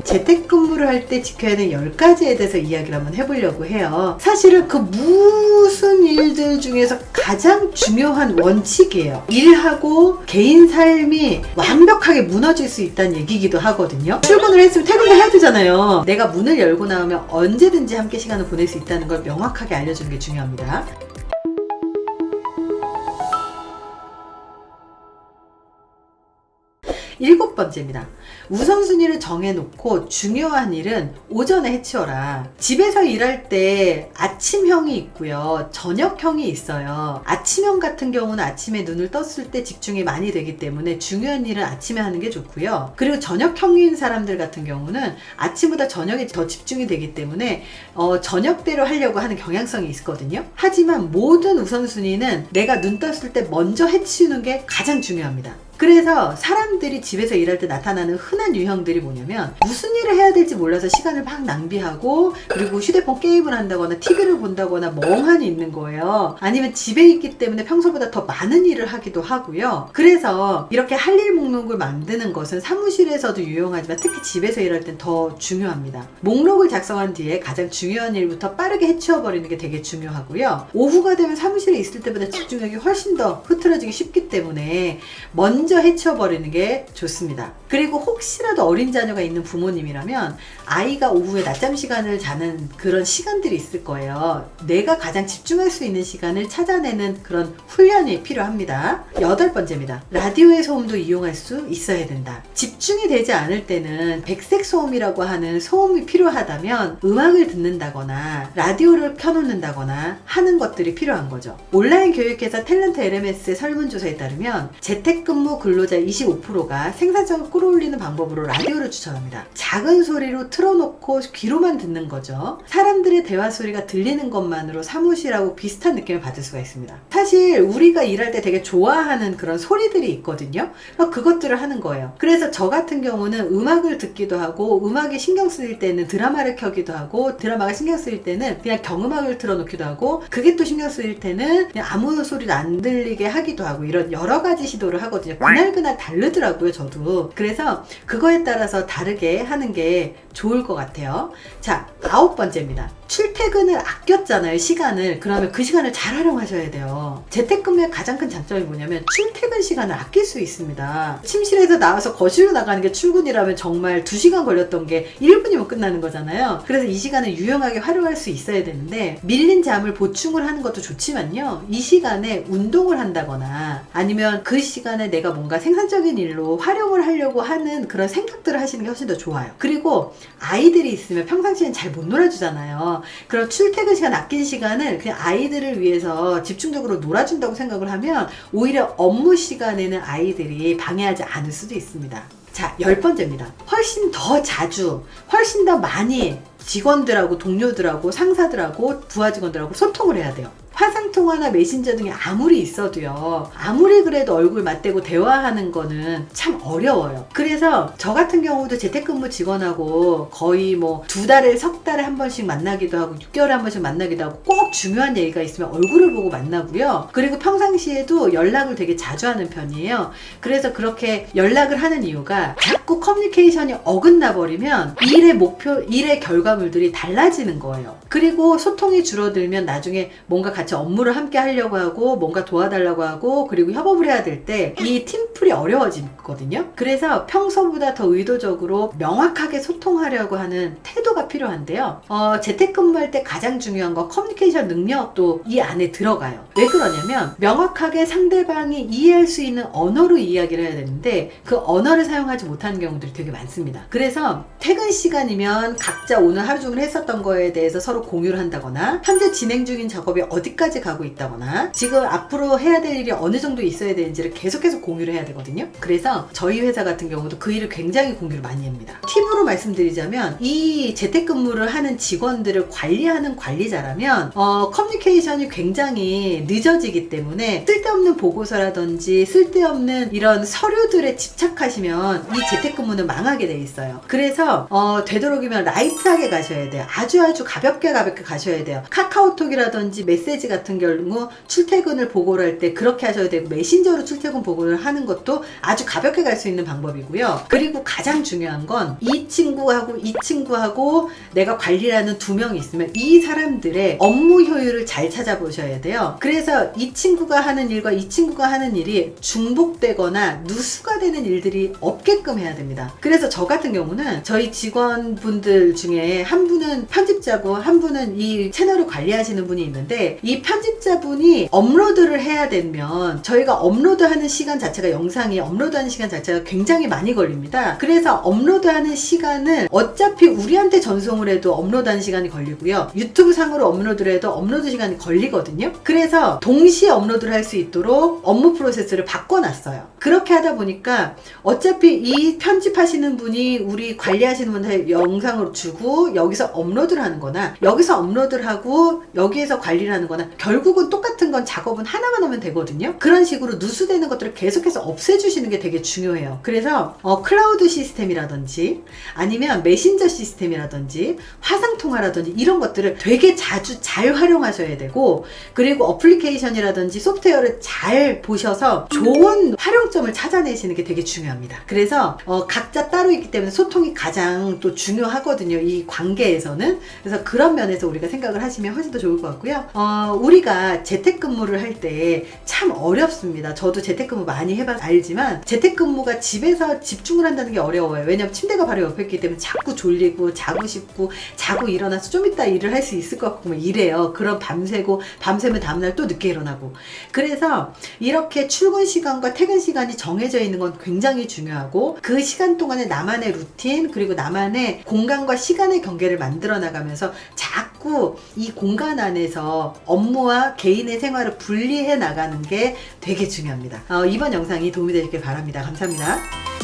재택근무를 할 때 지켜야 하는 10가지에 대해서 이야기를 한번 해보려고 해요. 사실은 그 무슨 일들 중에서 가장 중요한 원칙이에요. 일하고 개인 삶이 완벽하게 무너질 수 있다는 얘기기도 하거든요. 출근을 했으면 퇴근도 해야 되잖아요. 내가 문을 열고 나오면 언제든지 함께 시간을 보낼 수 있다는 걸 명확하게 알려주는 게 중요합니다. 7번째입니다. 우선순위를 정해놓고 중요한 일은 오전에 해치워라. 집에서 일할 때 아침형이 있고요, 저녁형이 있어요. 아침형 같은 경우는 아침에 눈을 떴을 때 집중이 많이 되기 때문에 중요한 일은 아침에 하는 게 좋고요. 그리고 저녁형인 사람들 같은 경우는 아침보다 저녁에 더 집중이 되기 때문에 저녁대로 하려고 하는 경향성이 있거든요. 하지만 모든 우선순위는 내가 눈 떴을 때 먼저 해치우는 게 가장 중요합니다. 그래서 사람들이 집에서 일할 때 나타나는 흔한 유형들이 뭐냐면 무슨 일을 해야 될지 몰라서 시간을 막 낭비하고, 그리고 휴대폰 게임을 한다거나 TV를 본다거나 멍하니 있는 거예요. 아니면 집에 있기 때문에 평소보다 더 많은 일을 하기도 하고요. 그래서 이렇게 할 일 목록을 만드는 것은 사무실에서도 유용하지만 특히 집에서 일할 땐 더 중요합니다. 목록을 작성한 뒤에 가장 중요한 일부터 빠르게 해치워버리는 게 되게 중요하고요. 오후가 되면 사무실에 있을 때보다 집중력이 훨씬 더 흐트러지기 쉽기 때문에 먼저 해치워버리는 게 좋습니다. 그리고 혹시라도 어린 자녀가 있는 부모님이라면 아이가 오후에 낮잠 시간을 자는 그런 시간들이 있을 거예요. 내가 가장 집중할 수 있는 시간을 찾아내는 그런 훈련이 필요합니다. 8번째입니다. 라디오의 소음도 이용할 수 있어야 된다. 집중이 되지 않을 때는 백색 소음이라고 하는 소음이 필요하다면 음악을 듣는다거나 라디오를 켜놓는다거나 하는 것들이 필요한 거죠. 온라인 교육회사 탤런트 LMS의 설문조사에 따르면 재택근무 근로자 25%가 생산성을 끌어올리는 방법으로 라디오를 추천합니다. 작은 소리로 틀어놓고 귀로만 듣는 거죠. 사람들의 대화 소리가 들리는 것만으로 사무실하고 비슷한 느낌을 받을 수가 있습니다. 사실 우리가 일할 때 되게 좋아하는 그런 소리들이 있거든요. 그것들을 하는 거예요. 그래서 저 같은 경우는 음악을 듣기도 하고, 음악이 신경 쓰일 때는 드라마를 켜기도 하고, 드라마가 신경 쓰일 때는 그냥 경음악을 틀어놓기도 하고, 그게 또 신경 쓰일 때는 그냥 아무 소리도 안 들리게 하기도 하고, 이런 여러 가지 시도를 하거든요. 그날 다르더라고요, 저도. 그래서 그거에 따라서 다르게 하는 게 좋을 것 같아요. 자, 9번째입니다. 출퇴근을 아꼈잖아요, 시간을. 그러면 그 시간을 잘 활용하셔야 돼요. 재택근무의 가장 큰 장점이 뭐냐면 출퇴근 시간을 아낄 수 있습니다. 침실에서 나와서 거실로 나가는 게 출근이라면 정말 2시간 걸렸던 게 1분이면 끝나는 거잖아요. 그래서 이 시간을 유용하게 활용할 수 있어야 되는데, 밀린 잠을 보충을 하는 것도 좋지만요, 이 시간에 운동을 한다거나 아니면 그 시간에 내가 뭔가 생산적인 일로 활용을 하려고 하는 그런 생각들을 하시는 게 훨씬 더 좋아요. 그리고 아이들이 있으면 평상시엔 잘 못 놀아주잖아요. 그럼 출퇴근 시간 아낀 시간을 그냥 아이들을 위해서 집중적으로 놀아준다고 생각을 하면 오히려 업무 시간에는 아이들이 방해하지 않을 수도 있습니다. 자, 10번째입니다. 훨씬 더 자주, 훨씬 더 많이 직원들하고 동료들하고 상사들하고 부하 직원들하고 소통을 해야 돼요. 화상통화나 메신저 등이 아무리 있어도요, 아무리 그래도 얼굴 맞대고 대화하는 거는 참 어려워요. 그래서 저 같은 경우도 재택근무 직원하고 거의 뭐 2달에, 석 달에 한 번씩 만나기도 하고 6개월에 한 번씩 만나기도 하고, 꼭 중요한 얘기가 있으면 얼굴을 보고 만나고요. 그리고 평상시에도 연락을 되게 자주 하는 편이에요. 그래서 그렇게 연락을 하는 이유가 자꾸 커뮤니케이션이 어긋나 버리면 일의 목표, 일의 결과물들이 달라지는 거예요. 그리고 소통이 줄어들면 나중에 뭔가 같이 업무를 함께 하려고 하고 뭔가 도와달라고 하고 그리고 협업을 해야 될 때 이 팀플이 어려워지거든요. 그래서 평소보다 더 의도적으로 명확하게 소통하려고 하는 태도가 필요한데요. 재택근무할 때 가장 중요한 건 커뮤니케이션 능력도 이 안에 들어가요. 왜 그러냐면 명확하게 상대방이 이해할 수 있는 언어로 이야기를 해야 되는데 그 언어를 사용하지 못하는 경우들이 되게 많습니다. 그래서 퇴근 시간이면 각자 오늘 하루 종일 했었던 거에 대해서 서로 공유를 한다거나, 현재 진행 중인 작업이 어디까지 가고 있다거나, 지금 앞으로 해야 될 일이 어느 정도 있어야 되는지를 계속해서 공유를 해야 되거든요. 그래서 저희 회사 같은 경우도 그 일을 굉장히 공유를 많이 합니다. 팁으로 말씀드리자면, 이 재택근무를 하는 직원들을 관리하는 관리자라면 커뮤니케이션이 굉장히 늦어지기 때문에 쓸데없는 보고서라든지 쓸데없는 이런 서류들에 집착하시면 이 재택근무는 망하게 돼 있어요. 그래서 되도록이면 라이트하게 가셔야 돼요. 아주 가볍게 가셔야 돼요. 카카오톡이라든지 메시지 같은 경우 출퇴근을 보고를 할 때 그렇게 하셔야 되고, 메신저로 출퇴근 보고를 하는 것도 아주 가볍게 가볍게 갈 수 있는 방법이고요. 그리고 가장 중요한 건 이 친구하고 내가 관리하는 두 명이 있으면 이 사람들의 업무 효율을 잘 찾아보셔야 돼요. 그래서 이 친구가 하는 일과 이 친구가 하는 일이 중복되거나 누수가 되는 일들이 없게끔 해야 됩니다. 그래서 저 같은 경우는 저희 직원분들 중에 한 분은 편집자고 한 분은 이 채널을 관리하시는 분이 있는데, 이 편집자분이 업로드를 해야 되면 저희가 업로드하는 시간 자체가, 영상이 업로드하는 시간 자체가 굉장히 많이 걸립니다. 그래서 업로드하는 시간을 어차피 우리한테 전송을 해도 업로드하는 시간이 걸리고요, 유튜브 상으로 업로드를 해도 업로드 시간이 걸리거든요. 그래서 동시에 업로드를 할 수 있도록 업무 프로세스를 바꿔놨어요. 그렇게 하다 보니까 어차피 이 편집하시는 분이 우리 관리하시는 분한테 영상으로 주고 여기서 업로드를 하는 거나, 여기서 업로드를 하고 여기에서 관리를 하는 거나, 결국은 똑같은 건 작업은 하나만 하면 되거든요. 그런 식으로 누수되는 것들을 계속해서 없애주시는 게 되게 중요해요. 그래서 클라우드 시스템이라든지 아니면 메신저 시스템이라든지 화상통화라든지 이런 것들을 되게 자주 잘 활용하셔야 되고, 그리고 어플리케이션이라든지 소프트웨어를 잘 보셔서 좋은 활용점을 찾아내시는 게 되게 중요합니다. 그래서 각자 따로 있기 때문에 소통이 가장 또 중요하거든요, 이 관계에서는. 그래서 그런 면에서 우리가 생각을 하시면 훨씬 더 좋을 것 같고요. 우리가 재택근무를 할 때 참 어렵습니다. 저도 재택근무 많이 해봐서 알지만 재택근무가 집에서 집중을 한다는 게 어려워요. 왜냐면 침대가 바로 옆에 있기 때문에 자꾸 졸리고 자고 싶고 자고 일어나서 좀 이따 일을 할 수 있을 것 같고 막 이래요. 그럼 밤새면 다음날 또 늦게 일어나고. 그래서 이렇게 출근 시간과 퇴근 시간이 정해져 있는 건 굉장히 중요하고, 그 시간 동안에 나만의 루틴, 그리고 나만의 공간과 시간의 경계를 만들어 나가면서 자꾸 이 공간 안에서 업무와 개인의 생활을 분리해 나가는 게 되게 중요합니다. 이번 영상이 도움이 되셨길 바랍니다. 감사합니다.